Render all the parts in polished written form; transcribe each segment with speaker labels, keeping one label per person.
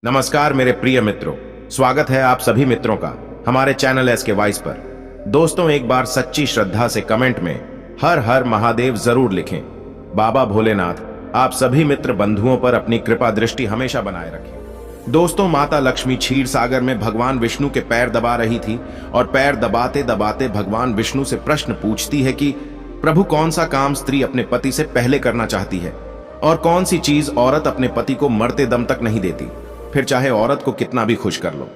Speaker 1: नमस्कार मेरे प्रिय मित्रों, स्वागत है आप सभी मित्रों का हमारे चैनल एसके वॉइस पर। दोस्तों, एक बार सच्ची श्रद्धा से कमेंट में हर हर महादेव जरूर लिखें। बाबा भोलेनाथ आप सभी मित्र बंधुओं पर अपनी कृपा दृष्टि हमेशा बनाए रखें। दोस्तों, माता लक्ष्मी क्षीर सागर में भगवान विष्णु के पैर दबा रही थी और पैर दबाते दबाते भगवान विष्णु से प्रश्न पूछती है कि प्रभु, कौन सा काम स्त्री अपने पति से पहले करना चाहती है और कौन सी चीज औरत अपने पति को मरते दम तक नहीं देती, फिर चाहे औरत को कितना भी खुश कर लो।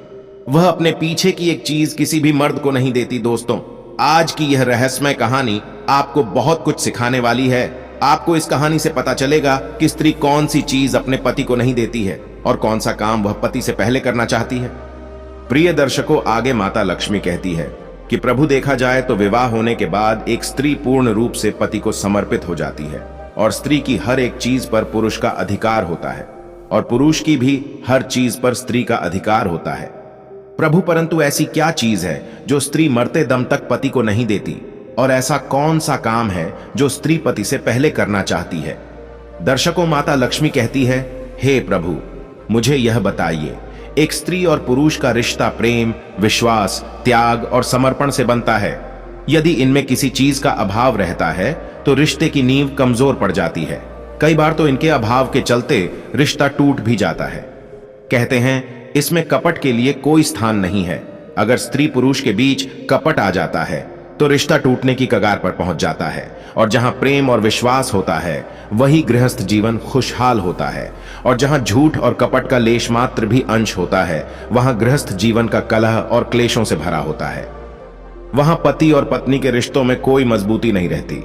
Speaker 1: वह अपने पीछे की एक चीज किसी भी मर्द को नहीं देती। दोस्तों, आज की यह रहस्यमय कहानी आपको बहुत कुछ सिखाने वाली है। आपको इस कहानी से पता चलेगा कि स्त्री कौन सी चीज अपने पति को नहीं देती है और कौन सा काम वह पति से पहले करना चाहती है। प्रिय दर्शकों, आगे माता लक्ष्मी कहती है कि प्रभु, देखा जाए तो विवाह होने के बाद एक स्त्री पूर्ण रूप से पति को समर्पित हो जाती है और स्त्री की हर एक चीज पर पुरुष का अधिकार होता है और पुरुष की भी हर चीज पर स्त्री का अधिकार होता है। प्रभु, परंतु ऐसी क्या चीज है जो स्त्री मरते दम तक पति को नहीं देती और ऐसा कौन सा काम है जो स्त्री पति से पहले करना चाहती है। दर्शकों, माता लक्ष्मी कहती है, हे प्रभु, मुझे यह बताइए, एक स्त्री और पुरुष का रिश्ता प्रेम, विश्वास, त्याग और समर्पण से बनता है। यदि इनमें किसी चीज का अभाव रहता है तो रिश्ते की नींव कमजोर पड़ जाती है। कई बार तो इनके अभाव के चलते रिश्ता टूट भी जाता है। कहते हैं, इसमें कपट के लिए कोई स्थान नहीं है। अगर स्त्री पुरुष के बीच कपट आ जाता है तो रिश्ता टूटने की कगार पर पहुंच जाता है और जहां प्रेम और विश्वास होता है वही गृहस्थ जीवन खुशहाल होता है और जहां झूठ और कपट का लेश मात्र भी अंश होता है वहां गृहस्थ जीवन का कलह और क्लेशों से भरा होता है। वहां पति और पत्नी के रिश्तों में कोई मजबूती नहीं रहती।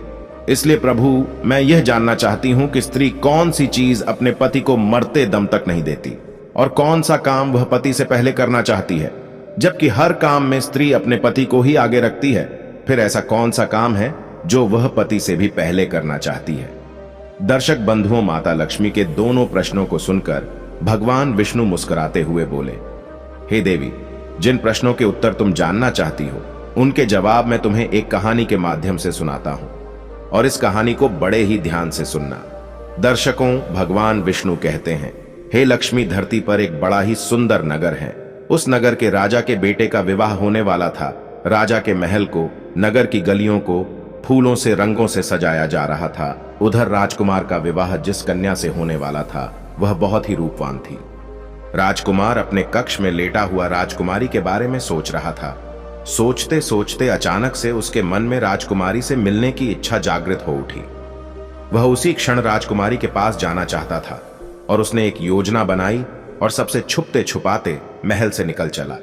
Speaker 1: इसलिए प्रभु, मैं यह जानना चाहती हूं कि स्त्री कौन सी चीज अपने पति को मरते दम तक नहीं देती और कौन सा काम वह पति से पहले करना चाहती है, जबकि हर काम में स्त्री अपने पति को ही आगे रखती है। फिर ऐसा कौन सा काम है जो वह पति से भी पहले करना चाहती है। दर्शक बंधुओं, माता लक्ष्मी के दोनों प्रश्नों को सुनकर भगवान विष्णु मुस्कुराते हुए बोले, हे देवी, जिन प्रश्नों के उत्तर तुम जानना चाहती हो उनके जवाब मैं तुम्हें एक कहानी के माध्यम से सुनाता हूं और इस कहानी को बड़े ही ध्यान से सुनना। दर्शकों, भगवान विष्णु कहते हैं, हे लक्ष्मी, धरती पर एक बड़ा ही सुंदर नगर है। उस नगर के राजा के बेटे का विवाह होने वाला था। राजा के महल को, नगर की गलियों को फूलों से, रंगों से सजाया जा रहा था। उधर राजकुमार का विवाह जिस कन्या से होने वाला था वह बहुत ही रूपवान थी। राजकुमार अपने कक्ष में लेटा हुआ राजकुमारी के बारे में सोच रहा था। सोचते सोचते अचानक से उसके मन में राजकुमारी से मिलने की इच्छा जागृत हो उठी। वह उसी क्षण राजकुमारी के पास जाना चाहता था और उसने एक योजना बनाई और सबसे छुपते छुपाते महल से निकल चला।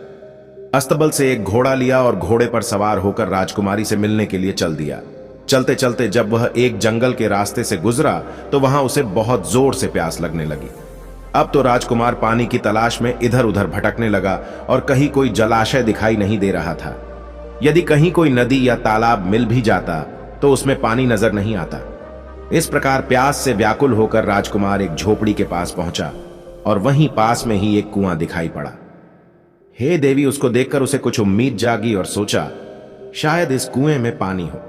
Speaker 1: अस्तबल से एक घोड़ा लिया और घोड़े पर सवार होकर राजकुमारी से मिलने के लिए चल दिया। चलते चलते जब वह एक जंगल के रास्ते से गुजरा तो वहां उसे बहुत जोर से प्यास लगने लगी। अब तो राजकुमार पानी की तलाश में इधर उधर भटकने लगा और कहीं कोई जलाशय दिखाई नहीं दे रहा था। यदि कहीं कोई नदी या तालाब मिल भी जाता तो उसमें पानी नजर नहीं आता। इस प्रकार प्यास से व्याकुल होकर राजकुमार एक झोपड़ी के पास पहुंचा और वहीं पास में ही एक कुआं दिखाई पड़ा। हे देवी, उसको देखकर उसे कुछ उम्मीद जागी और सोचा, शायद इस कुएं में पानी हो।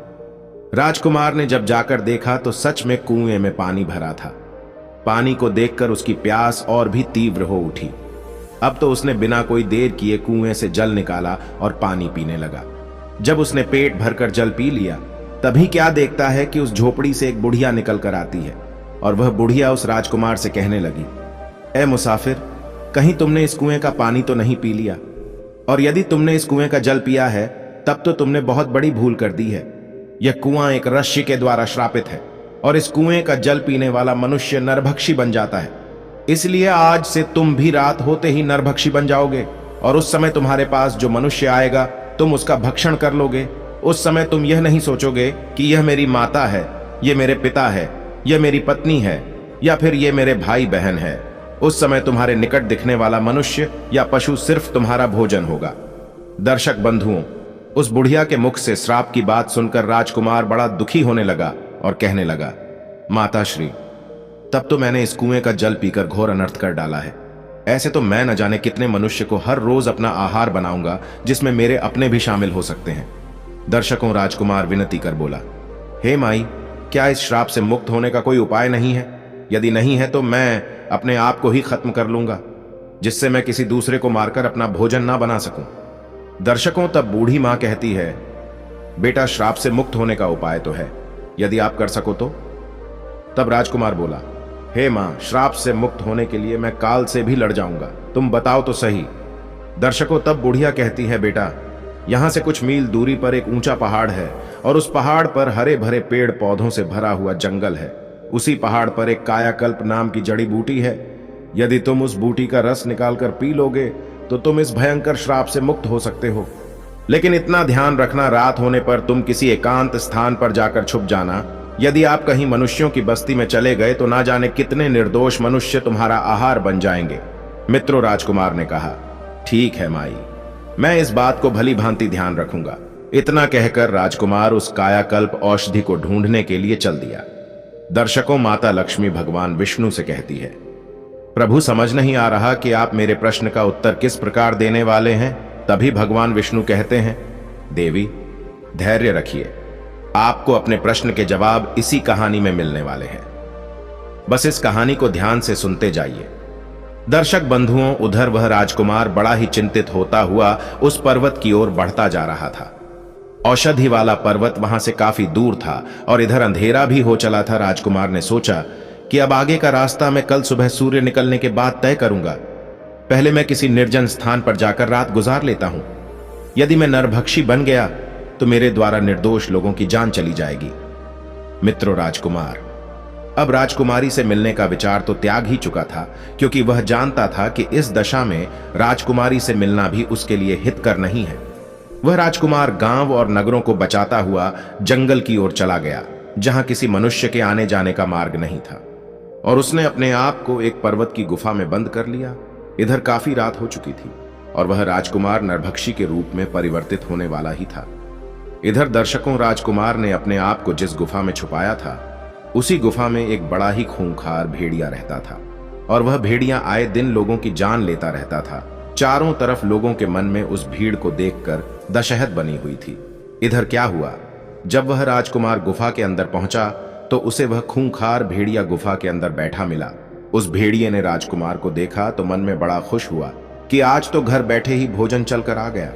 Speaker 1: राजकुमार ने जब जाकर देखा तो सच में कुएं में पानी भरा था। पानी को देखकर उसकी प्यास और भी तीव्र हो उठी। अब तो उसने बिना कोई देर किए कुएं से जल निकाला और पानी पीने लगा। जब उसने पेट भरकर जल पी लिया तभी क्या देखता है कि उस झोपड़ी से एक बुढ़िया निकल कर आती है और वह बुढ़िया उस राजकुमार से कहने लगी, ए मुसाफिर, कहीं तुमने इस कुएं का पानी तो नहीं पी लिया? और यदि तुमने इस कुएं का जल पिया है तब तो तुमने बहुत बड़ी भूल कर दी है। यह कुआं एक ऋषि के द्वारा श्रापित है और इस कुएं का जल पीने वाला मनुष्य नरभक्षी बन जाता है। इसलिए आज से तुम भी रात होते ही नरभक्षी बन जाओगे और उस समय तुम्हारे पास जो मनुष्य आएगा तुम उसका भक्षण कर लोगे। उस समय तुम यह नहीं सोचोगे कि यह मेरी माता है, यह मेरे पिता है, यह मेरी पत्नी है या फिर यह मेरे भाई बहन है। उस समय तुम्हारे निकट दिखने वाला मनुष्य या पशु सिर्फ तुम्हारा भोजन होगा। दर्शक बंधुओं, उस बुढ़िया के मुख से श्राप की बात सुनकर राजकुमार बड़ा दुखी होने लगा और कहने लगा, माता श्री, तब तो मैंने इस कुएं का जल पीकर घोर अनर्थ कर डाला है। ऐसे तो मैं न जाने कितने मनुष्य को हर रोज अपना आहार बनाऊंगा जिसमें मेरे अपने भी शामिल हो सकते हैं। दर्शकों, राजकुमार विनती कर बोला, हे माई, क्या इस श्राप से मुक्त होने का कोई उपाय नहीं है? यदि नहीं है तो मैं अपने आप को ही खत्म कर लूंगा। जिससे मैं किसी दूसरे को मारकर अपना भोजन ना बना सकूं। दर्शकों, तब बूढ़ी मां कहती है, बेटा श्राप से मुक्त होने का उपाय तो है, यदि आप कर सको तो। तब राजकुमार बोला, हे मां, श्राप से मुक्त होने के लिए मैं काल से भी लड़ जाऊंगा, तुम बताओ तो सही। दर्शकों, तब बुढ़िया कहती है, बेटा यहां से कुछ मील दूरी पर एक ऊंचा पहाड़ है और उस पहाड़ पर हरे भरे पेड़ पौधों से भरा हुआ जंगल है। उसी पहाड़ पर एक कायाकल्प नाम की जड़ी बूटी है। यदि तुम उस बूटी का रस निकालकर पी लोगे तो तुम इस भयंकर श्राप से मुक्त हो सकते हो। लेकिन इतना ध्यान रखना, रात होने पर तुम किसी एकांत स्थान पर जाकर छुप जाना। यदि आप कहीं मनुष्यों की बस्ती में चले गए तो ना जाने कितने निर्दोष मनुष्य तुम्हारा आहार बन जाएंगे। मित्रों, राजकुमार ने कहा, ठीक है माई, मैं इस बात को भली भांति ध्यान रखूंगा। इतना कहकर राजकुमार उस कायाकल्प औषधि को ढूंढने के लिए चल दिया। दर्शकों, माता लक्ष्मी भगवान विष्णु से कहती है, प्रभु समझ नहीं आ रहा कि आप मेरे प्रश्न का उत्तर किस प्रकार देने वाले हैं। तभी भगवान विष्णु कहते हैं, देवी धैर्य रखिए, आपको अपने प्रश्न के जवाब इसी कहानी में मिलने वाले हैं। बस इस कहानी को ध्यान से सुनते जाइए। दर्शक बंधुओं, उधर वह राजकुमार बड़ा ही चिंतित होता हुआ उस पर्वत की ओर बढ़ता जा रहा था। औषधि वाला पर्वत वहां से काफी दूर था और इधर अंधेरा भी हो चला था। राजकुमार ने सोचा कि अब आगे का रास्ता मैं कल सुबह सूर्य निकलने के बाद तय करूंगा। पहले मैं किसी निर्जन स्थान पर जाकर रात गुजार लेता हूं। यदि मैं नरभक्षी बन गया तो मेरे द्वारा निर्दोष लोगों की जान चली जाएगी। मित्रों, राजकुमार अब राजकुमारी से मिलने का विचार तो त्याग ही चुका था, क्योंकि वह जानता था कि इस दशा में राजकुमारी से मिलना भी उसके लिए हितकर नहीं है। वह राजकुमार गांव और नगरों को बचाता हुआ जंगल की ओर चला गया, जहां किसी मनुष्य के आने जाने का मार्ग नहीं था, और उसने अपने आप को एक पर्वत की गुफा में बंद कर लिया। इधर काफी रात हो चुकी थी और वह राजकुमार नरभक्षी के रूप में परिवर्तित होने वाला ही था। इधर दर्शकों, राजकुमार ने अपने आप को जिस गुफा में छुपाया था, उसी गुफा में एक बड़ा ही खूंखार भेड़िया रहता था, और वह भेड़िया आए दिन लोगों की जान लेता रहता था। चारों तरफ लोगों के मन में उस भीड़ को देखकर दशहत बनी हुई थी। इधर क्या हुआ, जब वह राजकुमार गुफा के अंदर पहुंचा तो उसे वह खूंखार भेड़िया गुफा के अंदर बैठा मिला। उस भेड़िए ने राजकुमार को देखा तो मन में बड़ा खुश हुआ कि आज तो घर बैठे ही भोजन चलकर आ गया।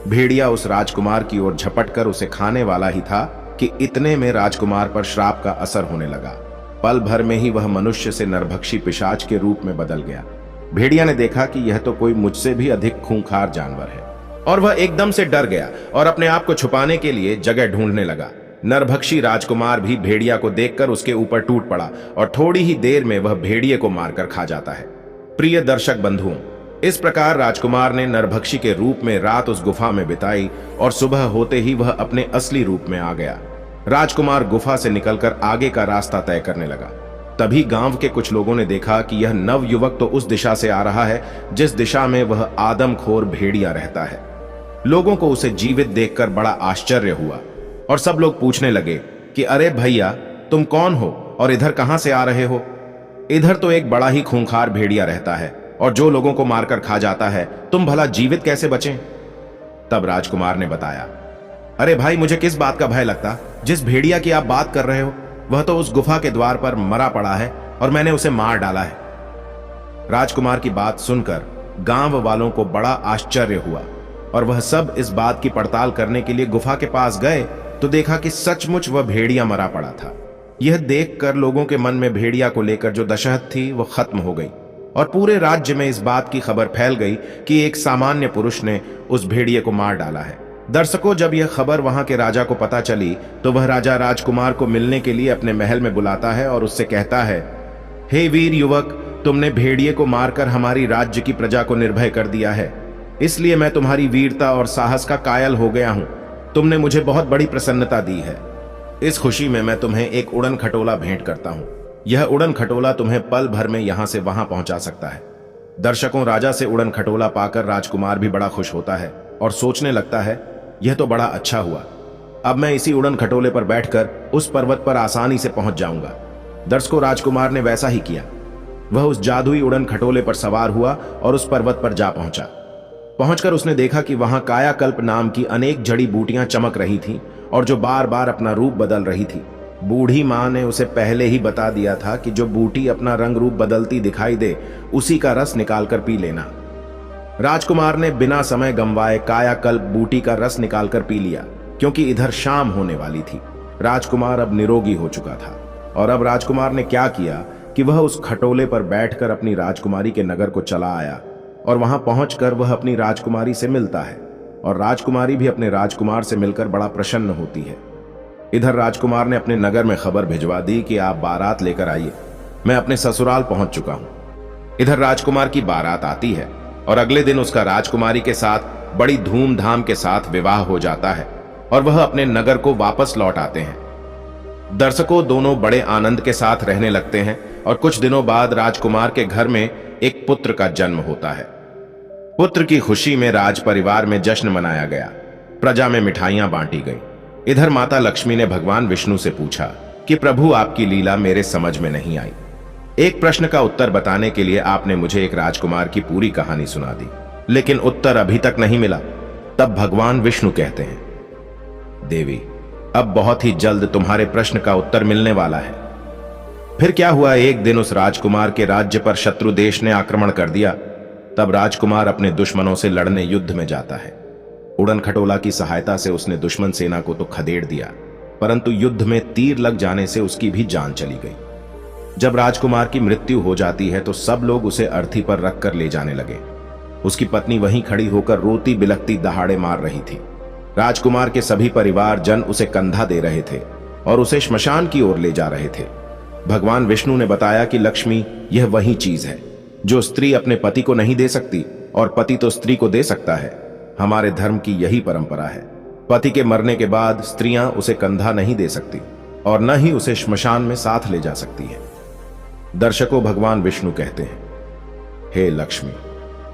Speaker 1: भेड़िया उस राजकुमार की ओर झपटकर उसे खाने वाला ही था कि इतने में राजकुमार पर श्राप का असर होने लगा। पल भर में ही वह मनुष्य से नरभक्षी पिशाच के रूप में बदल गया। भेड़िया ने देखा कि यह तो कोई मुझसे भी अधिक खूंखार जानवर है, और वह एकदम से डर गया और अपने आप को छुपाने के लिए जगह ढूंढने लगा। नरभक्षी राजकुमार भी भेड़िया को देखकर उसके ऊपर टूट पड़ा और थोड़ी ही देर में वह भेड़िए को मारकर खा जाता है। प्रिय दर्शक बंधुओं, इस प्रकार राजकुमार ने नरभक्षी के रूप में रात उस गुफा में बिताई और सुबह होते ही वह अपने असली रूप में आ गया। राजकुमार गुफा से निकलकर आगे का रास्ता तय करने लगा। तभी गांव के कुछ लोगों ने देखा कि यह नव युवक तो उस दिशा से आ रहा है जिस दिशा में वह आदमखोर भेड़िया रहता है। लोगों को उसे जीवित देखकर बड़ा आश्चर्य हुआ और सब लोग पूछने लगे कि अरे भैया, तुम कौन हो और इधर कहां से आ रहे हो? इधर तो एक बड़ा ही खूंखार भेड़िया रहता है और जो लोगों को मारकर खा जाता है, तुम भला जीवित कैसे बचे? तब राजकुमार ने बताया, अरे भाई, मुझे किस बात का भय लगता? जिस भेड़िया की आप बात कर रहे हो वह तो उस गुफा के द्वार पर मरा पड़ा है और मैंने उसे मार डाला है। राजकुमार की बात सुनकर गांव वालों को बड़ा आश्चर्य हुआ और वह सब इस बात की पड़ताल करने के लिए गुफा के पास गए तो देखा कि सचमुच वह भेड़िया मरा पड़ा था। यह देखकर लोगों के मन में भेड़िया को लेकर जो दशहत थी वह खत्म हो गई और पूरे राज्य में इस बात की खबर फैल गई कि एक सामान्य पुरुष ने उस भेड़िए को मार डाला है। दर्शकों, जब यह खबर वहां के राजा को पता चली तो वह राजा राजकुमार को मिलने के लिए अपने महल में बुलाता है और उससे कहता है, हे वीर युवक, तुमने भेड़िए को मारकर हमारी राज्य की प्रजा को निर्भय कर दिया है, इसलिए मैं तुम्हारी वीरता और साहस का कायल हो गया हूं। तुमने मुझे बहुत बड़ी प्रसन्नता दी है। इस खुशी में मैं तुम्हें एक उड़न खटोला भेंट करता हूं। यह उड़न खटोला तुम्हें पल भर में यहां से वहां पहुंचा सकता है। दर्शकों, राजा से उड़न खटोला पाकर राजकुमार भी बड़ा खुश होता है और सोचने लगता है, यह तो बड़ा अच्छा हुआ, अब मैं इसी उड़न खटोले पर बैठकर उस पर्वत पर आसानी से पहुंच जाऊंगा। दर्शकों, राजकुमार ने वैसा ही किया। वह उस जादुई उड़न खटोले पर सवार हुआ और उस पर्वत पर जा पहुंचा। पहुंचकर उसने देखा कि वहां कायाकल्प नाम की अनेक जड़ी बूटियां चमक रही थीं और जो बार बार अपना रूप बदल रही थी। बूढ़ी मां ने उसे पहले ही बता दिया था कि जो बूटी अपना रंग रूप बदलती दिखाई दे, उसी का रस निकालकर पी लेना। राजकुमार ने बिना समय गंवाए कायाकल्प बूटी का रस निकालकर पी लिया, क्योंकि इधर शाम होने वाली थी। राजकुमार अब निरोगी हो चुका था। और अब राजकुमार ने क्या किया कि वह उस खटोले पर बैठकर अपनी राजकुमारी के नगर को चला आया, और वहां पहुंचकर वह अपनी राजकुमारी से मिलता है, और राजकुमारी भी अपने राजकुमार से मिलकर बड़ा प्रसन्न होती है। इधर राजकुमार ने अपने नगर में खबर भिजवा दी कि आप बारात लेकर आइए, मैं अपने ससुराल पहुंच चुका हूं। इधर राजकुमार की बारात आती है और अगले दिन उसका राजकुमारी के साथ बड़ी धूमधाम के साथ विवाह हो जाता है और वह अपने नगर को वापस लौट आते हैं। दर्शकों दोनों बड़े आनंद के साथ रहने लगते हैं और कुछ दिनों बाद राजकुमार के घर में एक पुत्र का जन्म होता है। पुत्र की खुशी में राज परिवार में जश्न मनाया गया, प्रजा में मिठाइयां बांटी गई। इधर माता लक्ष्मी ने भगवान विष्णु से पूछा कि प्रभु आपकी लीला मेरे समझ में नहीं आई। एक प्रश्न का उत्तर बताने के लिए आपने मुझे एक राजकुमार की पूरी कहानी सुना दी, लेकिन उत्तर अभी तक नहीं मिला। तब भगवान विष्णु कहते हैं, देवी अब बहुत ही जल्द तुम्हारे प्रश्न का उत्तर मिलने वाला है। फिर क्या हुआ, एक दिन उस राजकुमार के राज्य पर शत्रु देश ने आक्रमण कर दिया। तब राजकुमार अपने दुश्मनों से लड़ने युद्ध में जाता है। उड़न खटोला की सहायता से उसने दुश्मन सेना को तो खदेड़ दिया, परंतु युद्ध में तीर लग जाने से उसकी भी जान चली गई। जब राजकुमार की मृत्यु हो जाती है तो सब लोग उसे अर्थी पर रखकर ले जाने लगे। उसकी पत्नी वहीं खड़ी होकर रोती बिलखती दहाड़े मार रही थी। राजकुमार के सभी परिवारजन उसे कंधा दे रहे थे और उसे श्मशान की ओर ले जा रहे थे। भगवान विष्णु ने बताया कि लक्ष्मी यह वही चीज है जो स्त्री अपने पति को नहीं दे सकती और पति तो स्त्री को दे सकता है। हमारे धर्म की यही परंपरा है। पति के मरने के बाद स्त्रियां उसे कंधा नहीं दे सकती और न ही उसे श्मशान में साथ ले जा सकती है। दर्शकों भगवान विष्णु कहते हैं, हे लक्ष्मी,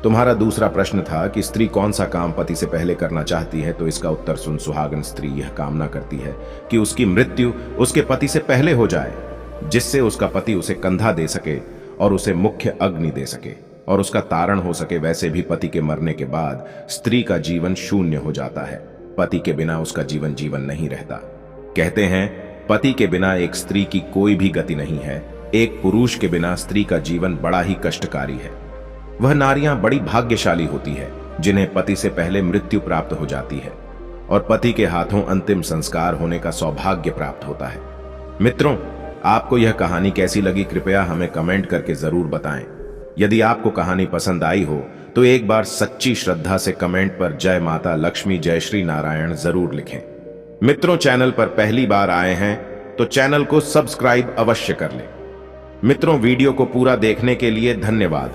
Speaker 1: तुम्हारा दूसरा प्रश्न था कि स्त्री कौन सा काम पति से पहले करना चाहती है, तो इसका उत्तर सुन। सुहागन स्त्री यह कामना करती है कि उसकी मृत्यु उसके पति से पहले हो जाए, जिससे उसका पति उसे कंधा दे सके और उसे मुख्य अग्नि दे सके और उसका तारण हो सके। वैसे भी पति के मरने के बाद स्त्री का जीवन शून्य हो जाता है। पति के बिना उसका जीवन जीवन नहीं रहता। कहते हैं पति के बिना एक स्त्री की कोई भी गति नहीं है। एक पुरुष के बिना स्त्री का जीवन बड़ा ही कष्टकारी है। वह नारियां बड़ी भाग्यशाली होती है जिन्हें पति से पहले मृत्यु प्राप्त हो जाती है और पति के हाथों अंतिम संस्कार होने का सौभाग्य प्राप्त होता है। मित्रों, आपको यह कहानी कैसी लगी कृपया हमें कमेंट करके जरूर बताएं। यदि आपको कहानी पसंद आई हो तो एक बार सच्ची श्रद्धा से कमेंट पर जय माता लक्ष्मी, जय श्री नारायण जरूर लिखें। मित्रों, चैनल पर पहली बार आए हैं तो चैनल को सब्सक्राइब अवश्य कर लें। मित्रों, वीडियो को पूरा देखने के लिए धन्यवाद।